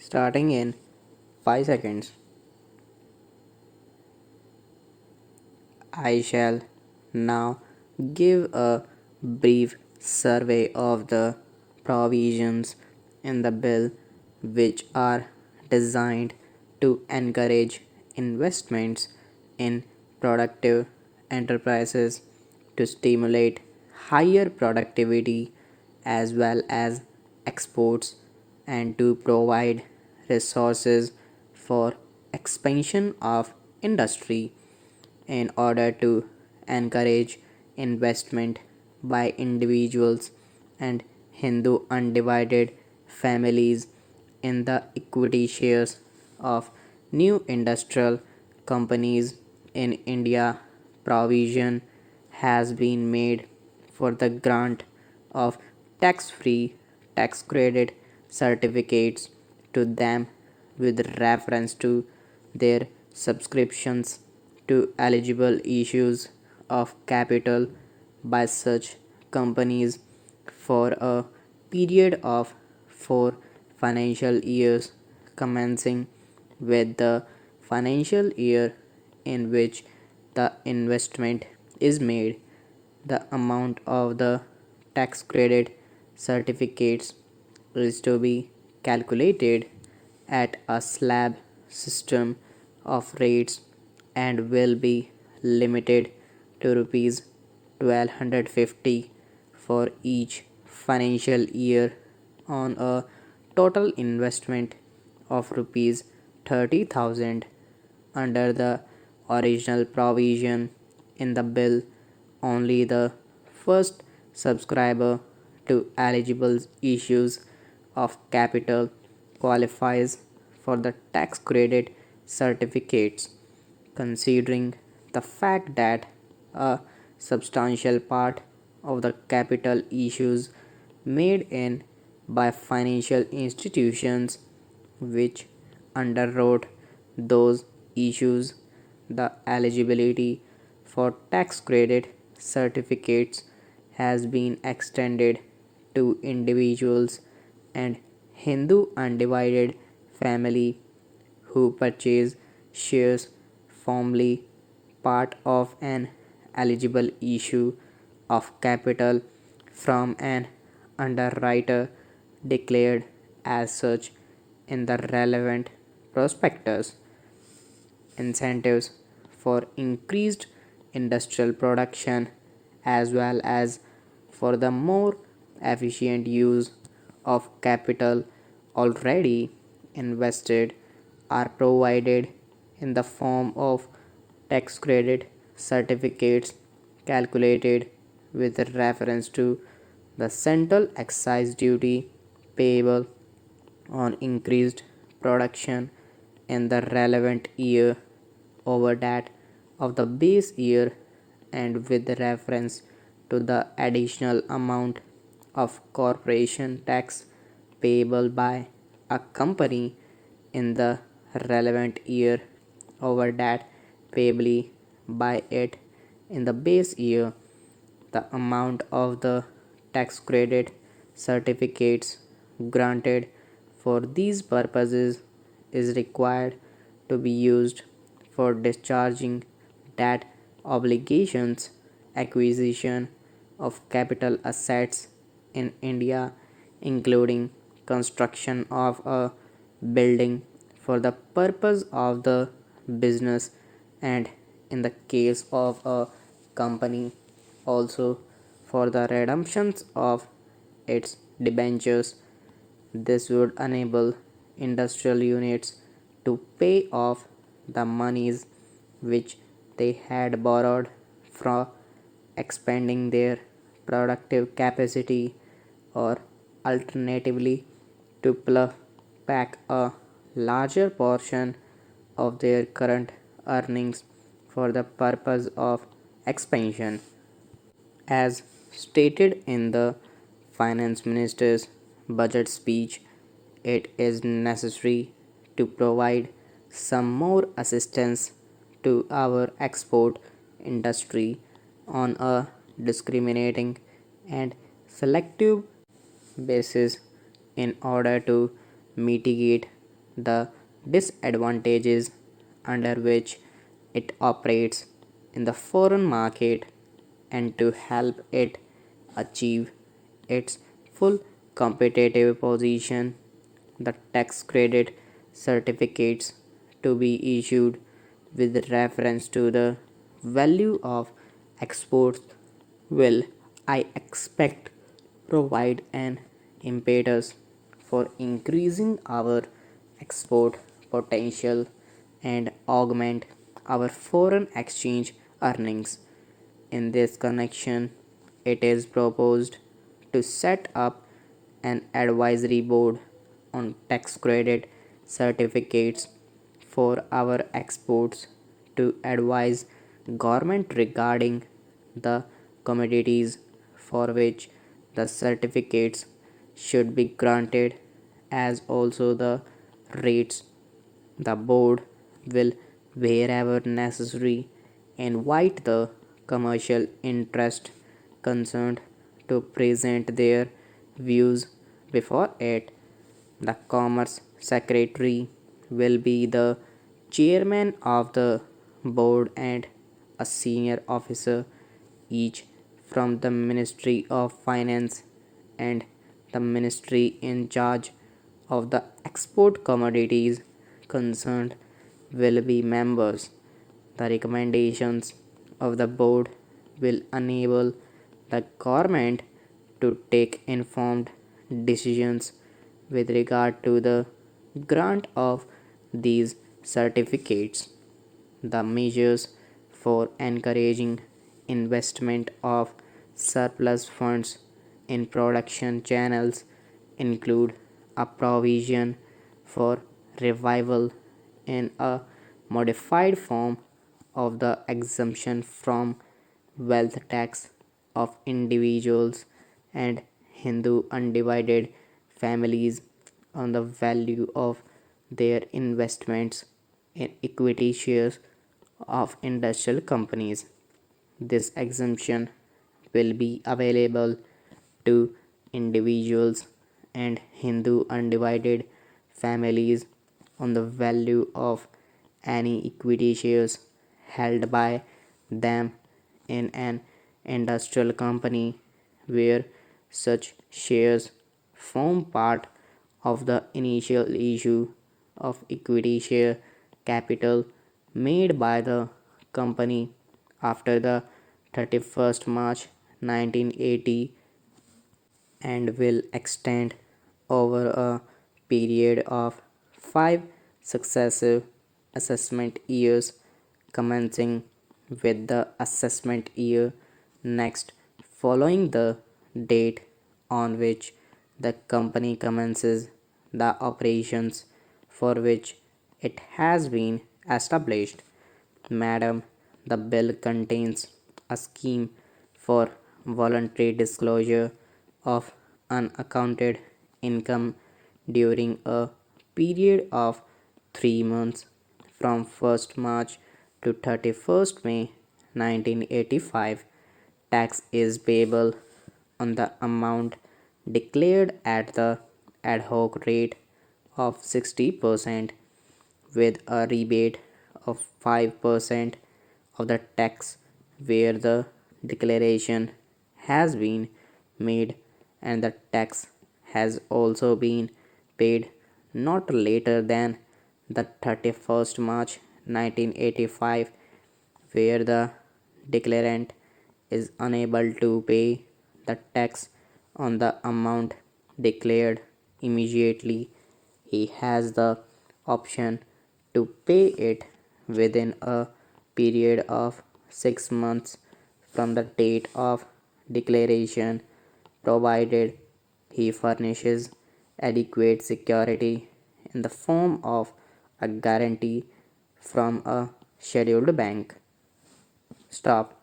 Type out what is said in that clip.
starting in 5 seconds. I shall now give a brief survey of the provisions in the bill which are designed to encourage investments in productive enterprises to stimulate higher productivity as well as exports and to provide resources for expansion of industry in order to encourage investment by individuals and Hindu undivided families in the equity shares of new industrial companies in India. Provision has been made for the grant of tax free tax credit certificates to them with reference to their subscriptions to eligible issues of capital by such companies for a period of 4 financial years commencing with the financial year in which the investment is made. The amount of the tax credit certificates is to be calculated at a slab system of rates and will be limited to rupees 1250 for each financial year on a total investment of rupees 30,000. Under the original provision in the bill, only the first subscriber to eligible issues of capital qualifies for the tax credit certificates, considering the fact that a substantial part of the capital issues made in by financial institutions which underwrote those issues, the eligibility for tax credit certificates has been extended to individuals and Hindu undivided family who purchase shares formerly part of an eligible issue of capital from an underwriter declared as such in the relevant prospectus. Incentives for increased industrial production as well as for the more efficient use of capital already invested are provided in the form of tax credit certificates calculated with reference to the central excise duty payable on increased production in the relevant year over that of the base year and with reference to the additional amount of corporation tax payable by a company in the relevant year over that payable by it in the base year. The amount of the tax credit certificates granted for these purposes is required to be used for discharging debt obligations, acquisition of capital assets in India, including construction of a building for the purpose of the business, and in the case of a company, also for the redemptions of its debentures. This would enable industrial units to pay off the monies which they had borrowed from expanding their productive capacity or alternatively to plough back a larger portion of their current earnings for the purpose of expansion. As stated in the Finance Minister's budget speech, it is necessary to provide some more assistance to our export industry on a discriminating and selective basis in order to mitigate the disadvantages under which it operates in the foreign market and to help it achieve its full competitive position. The tax credit certificates to be issued with reference to the value of exports will, I expect, provide an impetus for increasing our export potential and augment our foreign exchange earnings. In this connection, it is proposed to set up an advisory board on tax credit certificates for our exports to advise government regarding the commodities for which the certificates should be granted, as also the rates. The board will, wherever necessary, invite the commercial interest concerned to present their views before it. The Commerce Secretary will be the chairman of the board and a senior officer, each from the Ministry of Finance and the ministry in charge of the export commodities concerned will be members. The recommendations of the board will enable the government to take informed decisions with regard to the grant of these certificates. The measures for encouraging investment of surplus funds in production channels include a provision for revival in a modified form of the exemption from wealth tax of individuals and Hindu undivided families on the value of their investments in equity shares of industrial companies. This exemption will be available to individuals and Hindu undivided families on the value of any equity shares held by them in an industrial company where such shares form part of the initial issue of equity share capital made by the company after the 31st March 1980 and will extend over a period of 5 successive assessment years commencing with the assessment year next following the date on which the company commences the operations for which it has been established. Madam, the bill contains a scheme for voluntary disclosure of unaccounted income during a period of 3 months from 1st March to 31st May 1985. Tax is payable on the amount declared at the ad hoc rate of 60% with a rebate of 5% of the tax where the declaration has been made and the tax has also been paid not later than the 31st March 1985 where the declarant is unable to pay the tax on the amount declared immediately. He has the option to pay it within a period of 6 months from the date of declaration, provided he furnishes adequate security in the form of a guarantee from a scheduled bank. Stop.